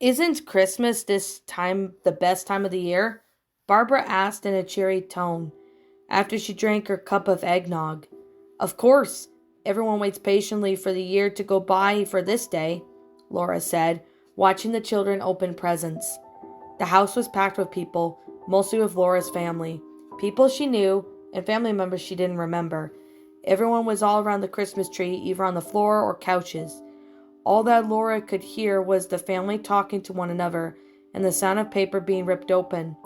Isn't Christmas this time the best time of the year? Barbara asked in a cheery tone after she drank her cup of eggnog. Of course, everyone waits patiently for the year to go by for this day, Laura said, watching the children open presents. The house was packed with people, mostly with Laura's family, people she knew and family members she didn't remember. Everyone was all around the Christmas tree, either on the floor or couches. All that Laura could hear was the family talking to one another and the sound of paper being ripped open.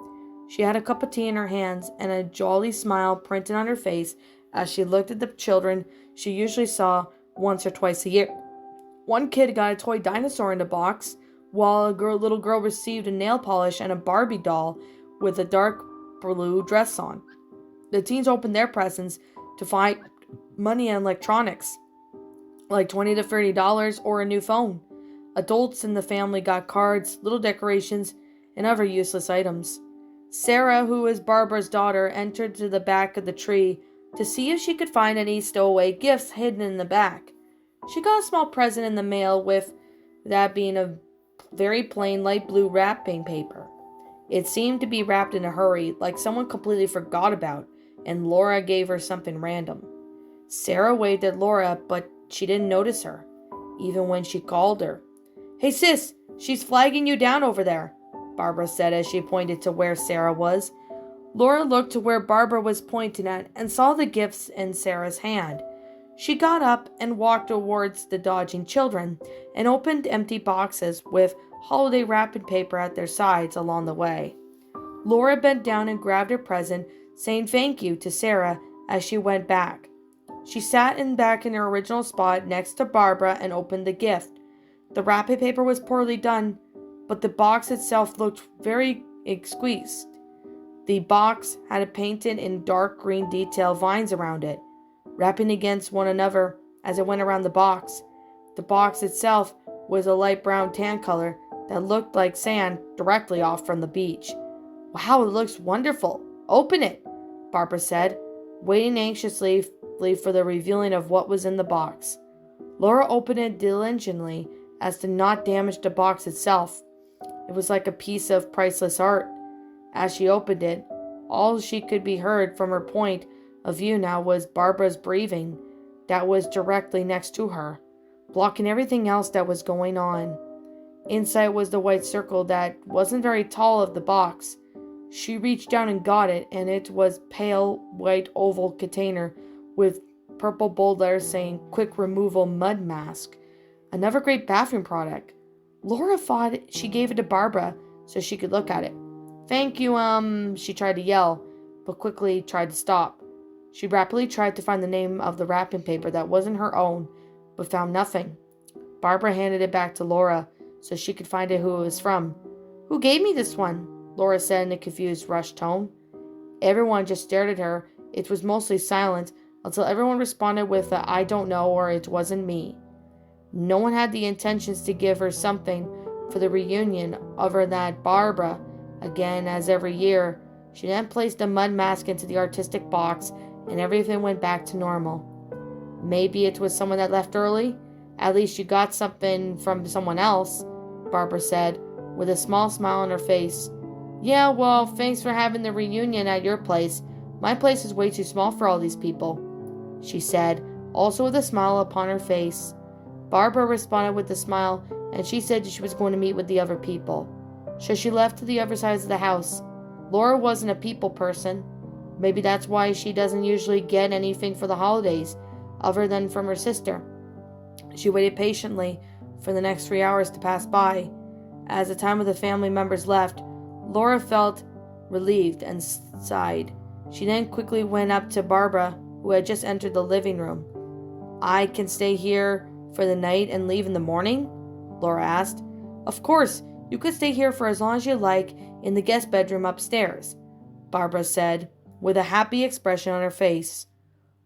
She had a cup of tea in her hands and a jolly smile printed on her face as she looked at the children she usually saw once or twice a year. One kid got a toy dinosaur in a box, while little girl received a nail polish and a Barbie doll with a dark blue dress on. The teens opened their presents to find money and electronics, like $20 to $30 or a new phone. Adults in the family got cards, little decorations, and other useless items. Sarah, who was Barbara's daughter, entered to the back of the tree to see if she could find any stowaway gifts hidden in the back. She got a small present in the mail, with that being a very plain light blue wrapping paper. It seemed to be wrapped in a hurry, like someone completely forgot about, and Laura gave her something random. Sarah waved at Laura, but she didn't notice her, even when she called her. "Hey sis, she's flagging you down over there," Barbara said as she pointed to where Sarah was. Laura looked to where Barbara was pointing at and saw the gifts in Sarah's hand. She got up and walked towards the dodging children and opened empty boxes with holiday wrapping paper at their sides along the way. Laura bent down and grabbed her present, saying thank you to Sarah as she went back. She sat back in her original spot next to Barbara and opened the gift. The wrapping paper was poorly done, but the box itself looked very exquisite. The box had a painted in dark green detail vines around it, wrapping against one another as it went around the box. The box itself was a light brown tan color that looked like sand directly off from the beach. "Wow, it looks wonderful. Open it," Barbara said, waiting anxiously for the revealing of what was in the box. Laura opened it diligently as to not damage the box itself. It was like a piece of priceless art. As she opened it, all she could be heard from her point of view now was Barbara's breathing that was directly next to her, blocking everything else that was going on. Inside was the white circle that wasn't very tall of the box. She reached down and got it, and it was pale white oval container with purple bold letters saying "Quick Removal Mud Mask." Another great bathroom product. Laura thought she gave it to Barbara so she could look at it. "Thank you, she tried to yell, but quickly tried to stop. She rapidly tried to find the name of the wrapping paper that wasn't her own, but found nothing. Barbara handed it back to Laura so she could find out who it was from. "Who gave me this one?" Laura said in a confused, rushed tone. Everyone just stared at her. It was mostly silent until everyone responded with a "I don't know" or "It wasn't me." No one had the intentions to give her something for the reunion other than Barbara. Again, as every year, she then placed the mud mask into the artistic box and everything went back to normal. "Maybe it was someone that left early? At least you got something from someone else," Barbara said, with a small smile on her face. "Yeah, well, thanks for having the reunion at your place. My place is way too small for all these people," she said, also with a smile upon her face. Barbara responded with a smile, and she said she was going to meet with the other people. So she left to the other sides of the house. Laura wasn't a people person. Maybe that's why she doesn't usually get anything for the holidays, other than from her sister. She waited patiently for the next 3 hours to pass by. As the time of the family members left, Laura felt relieved and sighed. She then quickly went up to Barbara, who had just entered the living room. "I can stay here for the night and leave in the morning?" Laura asked. "Of course, you could stay here for as long as you like in the guest bedroom upstairs," Barbara said, with a happy expression on her face.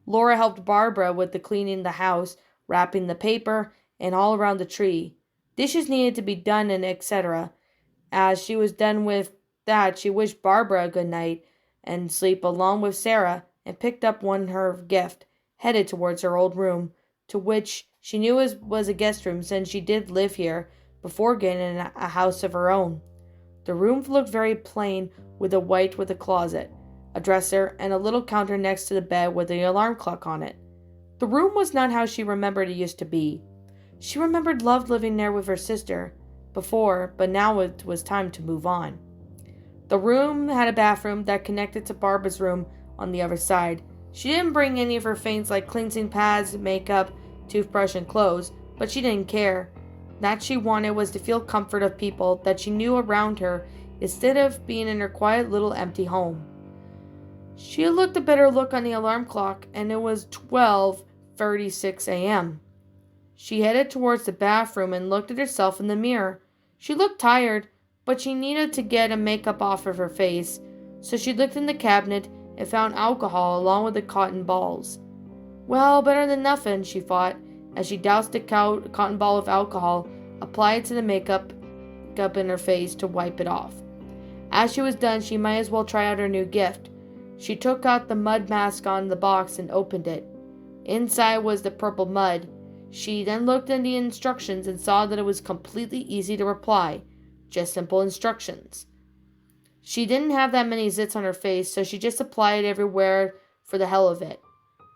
Laura helped Barbara with the cleaning the house, wrapping the paper, and all around the tree. Dishes needed to be done and etc. As she was done with that, she wished Barbara a good night and sleep along with Sarah and picked up her gift, headed towards her old room, to which she knew was a guest room since she did live here before getting a house of her own. The room looked very plain, with a closet, a dresser, and a little counter next to the bed with the alarm clock on it. The room was not how she remembered it used to be. She remembered loved living there with her sister before, but now it was time to move on. The room had a bathroom that connected to Barbara's room on the other side. She didn't bring any of her things like cleansing pads, makeup, toothbrush, and clothes, but she didn't care. That she wanted was to feel comfort of people that she knew around her instead of being in her quiet little empty home. She looked a better look on the alarm clock, and it was 12:36 a.m. She headed towards the bathroom and looked at herself in the mirror. She looked tired, but she needed to get a makeup off of her face, so she looked in the cabinet and found alcohol along with the cotton balls. Well, better than nothing, she thought, as she doused the cotton ball with alcohol, applied it to the makeup in her face to wipe it off. As she was done, she might as well try out her new gift. She took out the mud mask on the box and opened it. Inside was the purple mud. She then looked in the instructions and saw that it was completely easy to apply. Just simple instructions. She didn't have that many zits on her face, so she just applied it everywhere for the hell of it.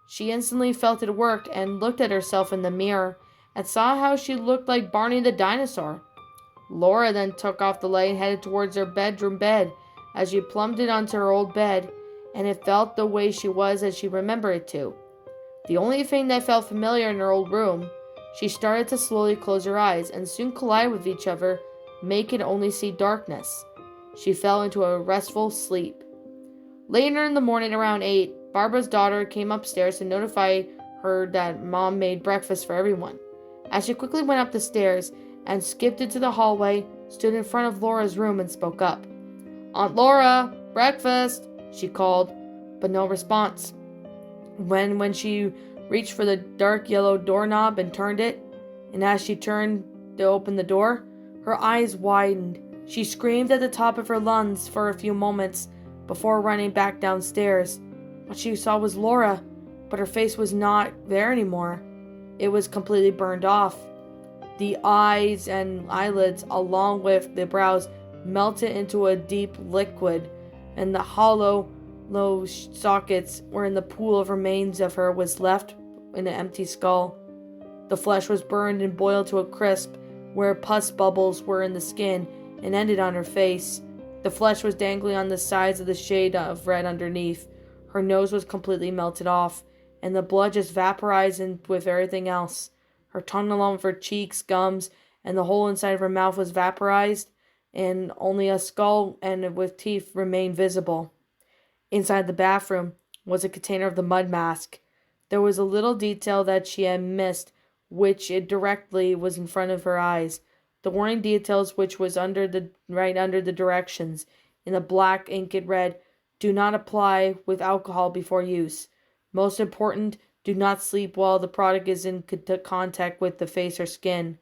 She instantly felt it worked and looked at herself in the mirror and saw how she looked like Barney the dinosaur. Laura then took off the light and headed towards her bedroom bed as she plummeted onto her old bed, and it felt the way she was as she remembered it to. The only thing that felt familiar in her old room. She started to slowly close her eyes and soon collide with each other, making only see darkness. She fell into a restful sleep. Later in the morning around 8, Barbara's daughter came upstairs to notify her that Mom made breakfast for everyone. As she quickly went up the stairs and skipped into the hallway, stood in front of Laura's room and spoke up. "Aunt Laura, breakfast," she called, but no response. When she reached for the dark yellow doorknob and turned it, and as she turned to open the door, her eyes widened. She screamed at the top of her lungs for a few moments before running back downstairs. What she saw was Laura, but her face was not there anymore. It was completely burned off. The eyes and eyelids, along with the brows, melted into a deep liquid, and the hollow low sockets where in the pool of remains of her was left in an empty skull. The flesh was burned and boiled to a crisp, where pus bubbles were in the skin and ended on her face. The flesh was dangling on the sides of the shade of red underneath. Her nose was completely melted off, and the blood just vaporized in with everything else. Her tongue along with her cheeks, gums, and the whole inside of her mouth was vaporized, and only a skull and with teeth remained visible. Inside the bathroom was a container of the mud mask. There was a little detail that she had missed, which it directly was in front of her eyes. The warning details, which was right under the directions, in the black ink it read, "Do not apply with alcohol before use. Most important, do not sleep while the product is in contact with the face or skin."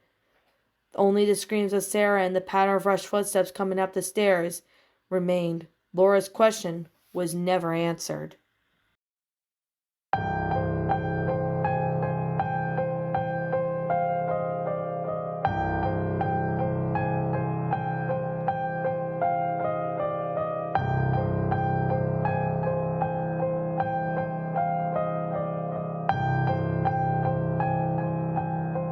Only the screams of Sarah and the patter of rushed footsteps coming up the stairs remained. Laura's question was never answered.